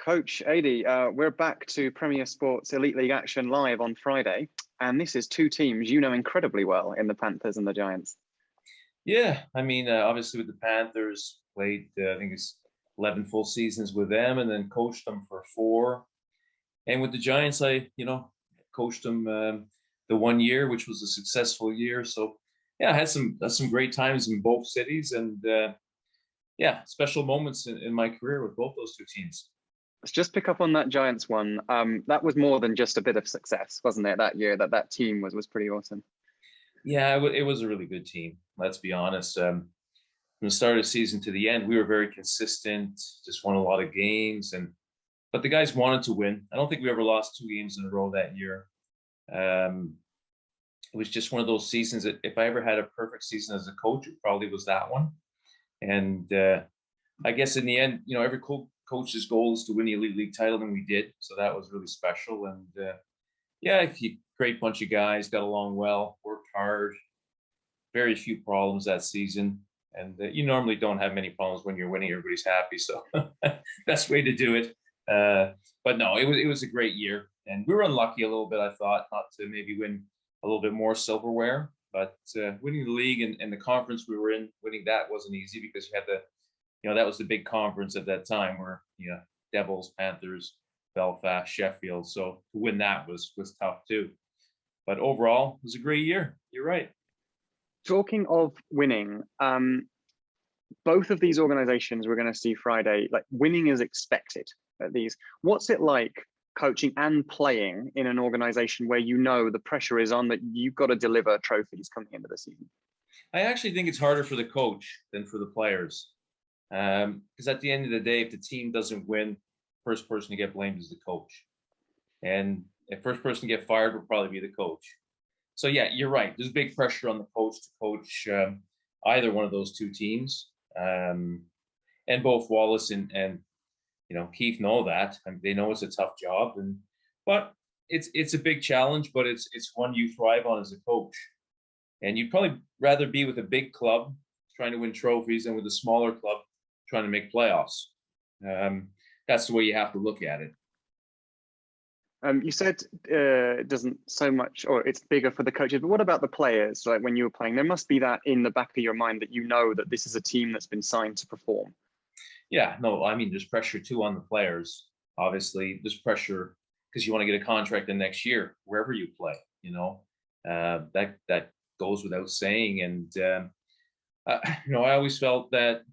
Coach Adey, we're back to Premier Sports Elite League action live on Friday, and this is two teams you know incredibly well in the Panthers and the Giants. Yeah, I mean, obviously with the Panthers, played I think it's 11 full seasons with them, and then coached them for 4. And with the Giants, I coached them the 1 year, which was a successful year. So yeah, I had some great times in both cities, and yeah, special moments in my career with both those two teams. Let's just pick up on that Giants one. That was more than just a bit of success, wasn't it? That year, that team was pretty awesome. Yeah, it was a really good team. Let's be honest. From the start of the season to the end, we were very consistent. Just won a lot of games, but the guys wanted to win. I don't think we ever lost 2 games in a row that year. It was just one of those seasons that if I ever had a perfect season as a coach, it probably was that one. And I guess in the end, every coach's goal is to win the Elite League title, and we did. So that was really special. And yeah, great bunch of guys, got along well, worked hard, very few problems that season. And you normally don't have many problems when you're winning. Everybody's happy. So best way to do it. But no, it was a great year. And we were unlucky a little bit, I thought, not to maybe win a little bit more silverware. But winning the league and the conference we were in, winning that wasn't easy because you had that was the big conference at that time where, Devils, Panthers, Belfast, Sheffield. So to win that was tough too. But overall, it was a great year. You're right. Talking of winning, both of these organizations we're going to see Friday, like winning is expected at these. What's it like coaching and playing in an organization where the pressure is on, that you've got to deliver trophies coming into the season? I actually think it's harder for the coach than for the players. Because at the end of the day, if the team doesn't win, first person to get blamed is the coach. And the first person to get fired will probably be the coach. So yeah, you're right. There's big pressure on the coach to coach either one of those two teams. And both Wallace and Keith know that. I mean, they know it's a tough job, but it's a big challenge, but it's one you thrive on as a coach. And you'd probably rather be with a big club trying to win trophies than with a smaller club trying to make playoffs. That's the way you have to look at it. You said it doesn't so much, or it's bigger for the coaches, but what about the players? Like when you were playing, there must be that in the back of your mind that that this is a team that's been signed to perform. Yeah, no, I mean, there's pressure too on the players. Obviously, there's pressure because you want to get a contract the next year, wherever you play, that goes without saying. And, I always felt that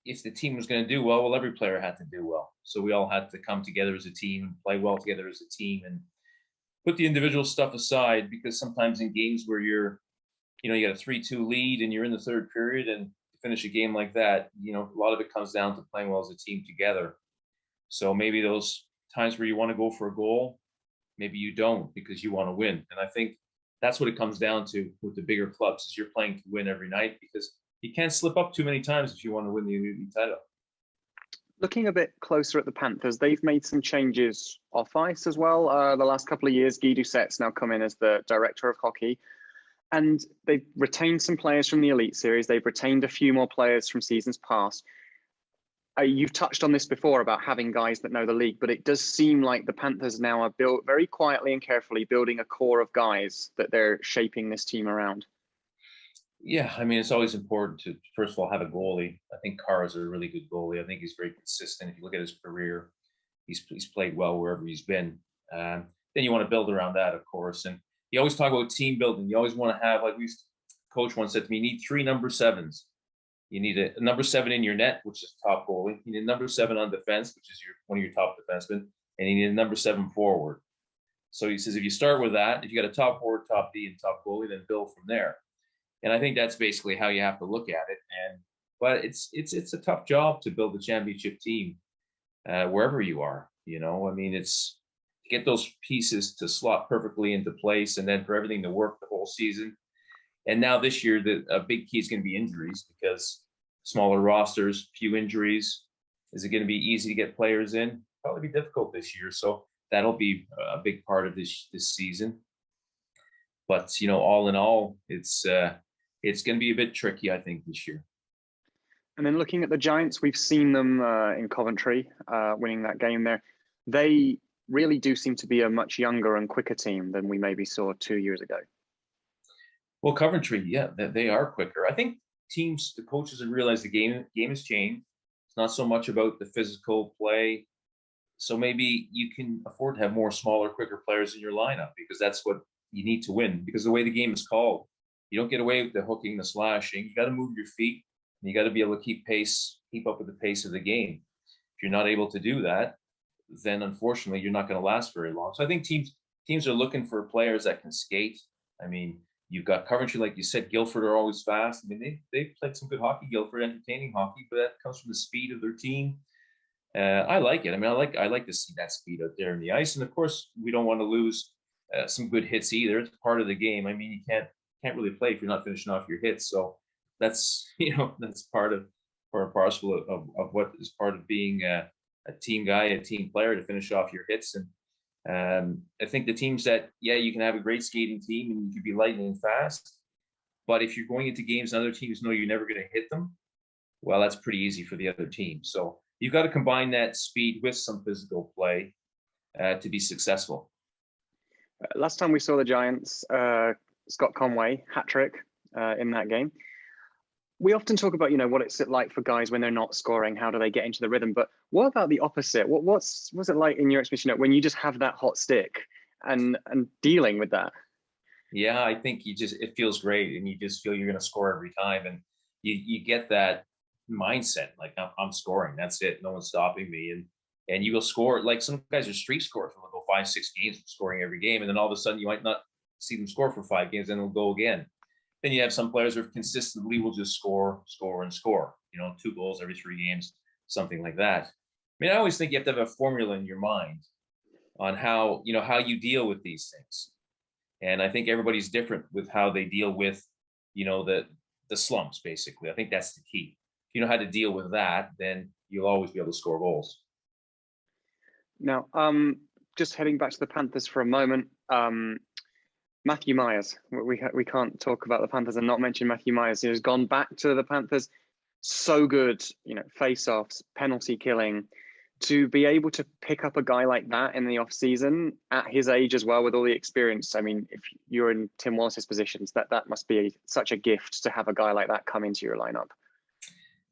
if the team was going to do well, every player had to do well. So we all had to come together as a team and play well together as a team and put the individual stuff aside, because sometimes in games where you got a 3-2 lead and you're in the third period and finish a game like that, a lot of it comes down to playing well as a team together. So maybe those times where you want to go for a goal, maybe you don't because you want to win. And I think that's what it comes down to with the bigger clubs, is you're playing to win every night, because you can't slip up too many times if you want to win the Elite League title. Looking a bit closer at the Panthers, they've made some changes off ice as well. The last couple of years, Guy Doucet's now come in as the director of hockey. And they've retained some players from the Elite Series. They've retained a few more players from seasons past. You've touched on this before about having guys that know the league, but it does seem like the Panthers now are built very quietly and carefully, building a core of guys that they're shaping this team around. Yeah, I mean, it's always important to, first of all, have a goalie. I think Carr's a really good goalie. I think he's very consistent. If you look at his career, he's played well wherever he's been. Then you want to build around that, of course. And you always talk about team building. You always want to have, like coach once said to me, you need 3 number 7s. You need a number 7 in your net, which is top goalie. You need a number 7 on defense, which is one of your top defensemen. And you need a number 7 forward. So he says, if you start with that, if you got a top forward, top D, and top goalie, then build from there. And I think that's basically how you have to look at it. But it's a tough job to build a championship team wherever you are. I mean, it's to get those pieces to slot perfectly into place, and then for everything to work the whole season. And now this year, a big key is going to be injuries, because smaller rosters, few injuries. Is it going to be easy to get players in? Probably be difficult this year. So that'll be a big part of this season. But all in all, it's going to be a bit tricky, I think, this year. And then looking at the Giants, we've seen them in Coventry winning that game there. They really do seem to be a much younger and quicker team than we maybe saw 2 years ago. Well, Coventry, yeah, they are quicker. I think the coaches have realized the game has changed. It's not so much about the physical play. So maybe you can afford to have more smaller, quicker players in your lineup because that's what you need to win. Because the way the game is called, you don't get away with the hooking, the slashing. You got to move your feet. And you got to be able to keep up with the pace of the game. If you're not able to do that, then unfortunately you're not going to last very long. So I think teams are looking for players that can skate. I mean, you've got Coventry, like you said, Guildford are always fast. I mean, they played some good hockey, Guildford, entertaining hockey, but that comes from the speed of their team. I like it. I mean, I like to see that speed out there in the ice, and of course, we don't want to lose some good hits either. It's part of the game. I mean, you can't really play if you're not finishing off your hits. So that's that's part and parcel of what is part of being a team guy, a team player, to finish off your hits. And I think the teams that you can have a great skating team and you can be lightning fast, but if you're going into games and other teams know you're never going to hit them, well, that's pretty easy for the other team. So you've got to combine that speed with some physical play to be successful. Last time we saw the Giants, Scott Conway, hat trick in that game. We often talk about, what it's like for guys when they're not scoring, how do they get into the rhythm? But what about the opposite? What's it like in your experience, when you just have that hot stick and dealing with that? Yeah, I think it feels great, and you just feel you're going to score every time, and you get that mindset like I'm scoring. That's it. No one's stopping me, and you will score. Like some guys are streak scorers, will go 5-6 games scoring every game, and then all of a sudden you might not see them score for 5 games, then they'll go again. Then you have some players who consistently will just score, and score. 2 goals every 3 games, something like that. I mean, I always think you have to have a formula in your mind on how you deal with these things, and I think everybody's different with how they deal with the slumps. Basically, I think that's the key. If you know how to deal with that, then you'll always be able to score goals. Now, just heading back to the Panthers for a moment. Matthew Myers, we can't talk about the Panthers and not mention Matthew Myers. He's gone back to the Panthers. So good, face-offs, penalty killing. To be able to pick up a guy like that in the off season at his age as well, with all the experience. I mean, if you're in Tim Wallace's positions, that must be such a gift to have a guy like that come into your lineup.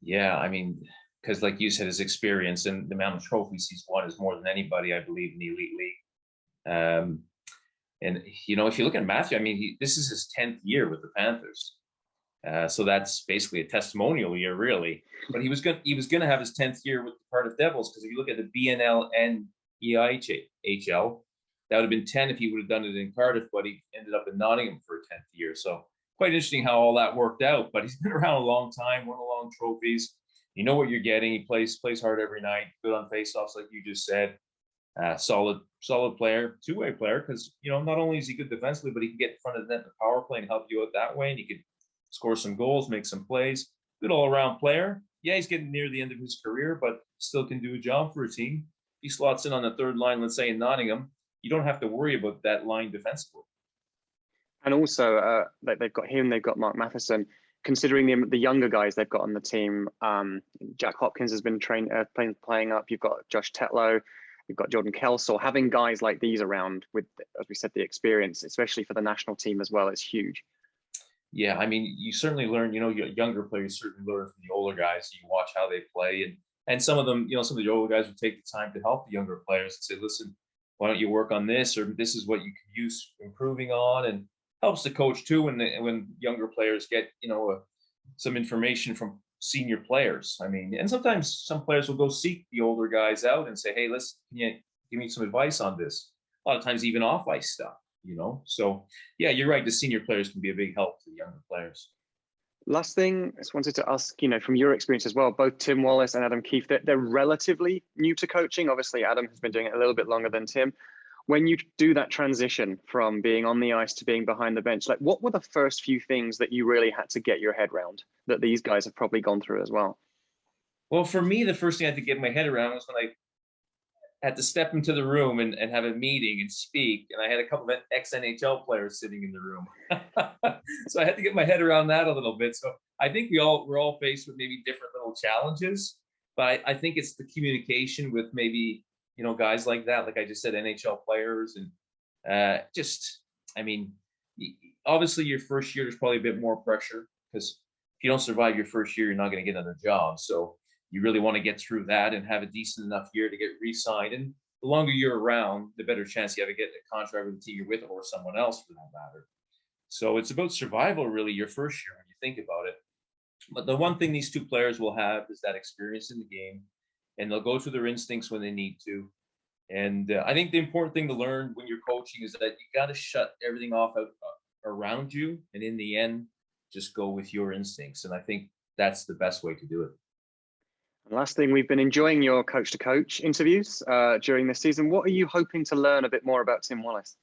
Yeah, I mean, because like you said, his experience and the amount of trophies he's won is more than anybody, I believe, in the elite league. And if you look at Matthew, I mean, this is his 10th year with the Panthers, so that's basically a testimonial year, really. But he was going to have his 10th year with the Cardiff Devils, because if you look at the BNL and EIHL, that would have been 10 if he would have done it in Cardiff, but he ended up in Nottingham for a 10th year. So quite interesting how all that worked out. But he's been around a long time, won a lot of trophies. You know what you're getting. He plays hard every night, good on faceoffs, like you just said. Solid player, two-way player, because not only is he good defensively, but he can get in front of the net, the power play, and help you out that way. And he could score some goals, make some plays. Good all-around player. Yeah, he's getting near the end of his career, but still can do a job for a team. He slots in on the third line, let's say in Nottingham. You don't have to worry about that line defensively. And also, they've got him. They've got Mark Matheson. Considering the younger guys they've got on the team, Jack Hopkins has been playing up. You've got Josh Tetlow. You've got Jordan Kelsall. Having guys like these around with, as we said, the experience, especially for the national team as well, is huge. Yeah, I mean, you certainly learn, younger players certainly learn from the older guys. You watch how they play. And some of them, some of the older guys would take the time to help the younger players and say, listen, why don't you work on this? Or this is what you can use improving on. And helps the coach too when younger players get, some information from senior players. I mean, and sometimes some players will go seek the older guys out and say, hey, can you give me some advice on this? A lot of times even off ice stuff, So yeah, you're right. The senior players can be a big help to the younger players. Last thing, I just wanted to ask, from your experience as well, both Tim Wallace and Adam Keefe, they're relatively new to coaching. Obviously, Adam has been doing it a little bit longer than Tim. When you do that transition from being on the ice to being behind the bench, like what were the first few things that you really had to get your head around that these guys have probably gone through as well? Well, for me, the first thing I had to get my head around was when I had to step into the room and have a meeting and speak. And I had a couple of ex-NHL players sitting in the room. So I had to get my head around that a little bit. So I think we're all faced with maybe different little challenges, but I think it's the communication with maybe, guys like that, like I just said, NHL players, and just, I mean, obviously your first year there's probably a bit more pressure because if you don't survive your first year, you're not going to get another job. So you really want to get through that and have a decent enough year to get re-signed. And the longer you're around, the better chance you have to get a contract with the team you're with or someone else for that matter. So it's about survival, really, your first year when you think about it. But the one thing these two players will have is that experience in the game, and they'll go through their instincts when they need to. And I think the important thing to learn when you're coaching is that you got to shut everything off around you, and in the end, just go with your instincts. And I think that's the best way to do it. And last thing, we've been enjoying your coach to coach interviews during this season. What are you hoping to learn a bit more about Tim Wallace?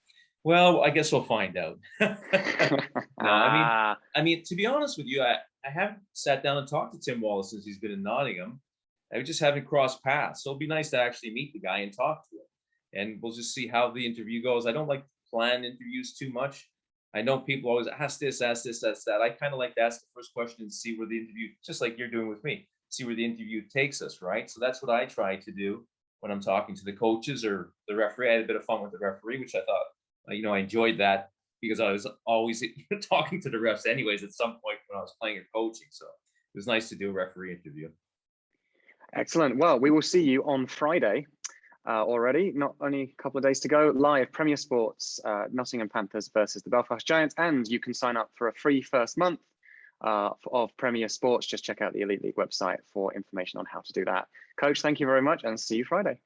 Well, I guess we'll find out. No, I mean, to be honest with you, I haven't sat down and talked to Tim Wallace since he's been in Nottingham. I just haven't crossed paths. So it'll be nice to actually meet the guy and talk to him. And we'll just see how the interview goes. I don't like to plan interviews too much. I know people always ask this, ask that. I kind of like to ask the first question and see where the interview, just like you're doing with me, see where the interview takes us, right? So that's what I try to do when I'm talking to the coaches or the referee. I had a bit of fun with the referee, which I thought, I enjoyed that because I was always talking to the refs anyways at some point when I was playing or coaching. So it was nice to do a referee interview. Excellent. Well, we will see you on Friday already. Not only a couple of days to go. Live Premier Sports, Nottingham Panthers versus the Belfast Giants. And you can sign up for a free first month of Premier Sports. Just check out the Elite League website for information on how to do that. Coach, thank you very much and see you Friday.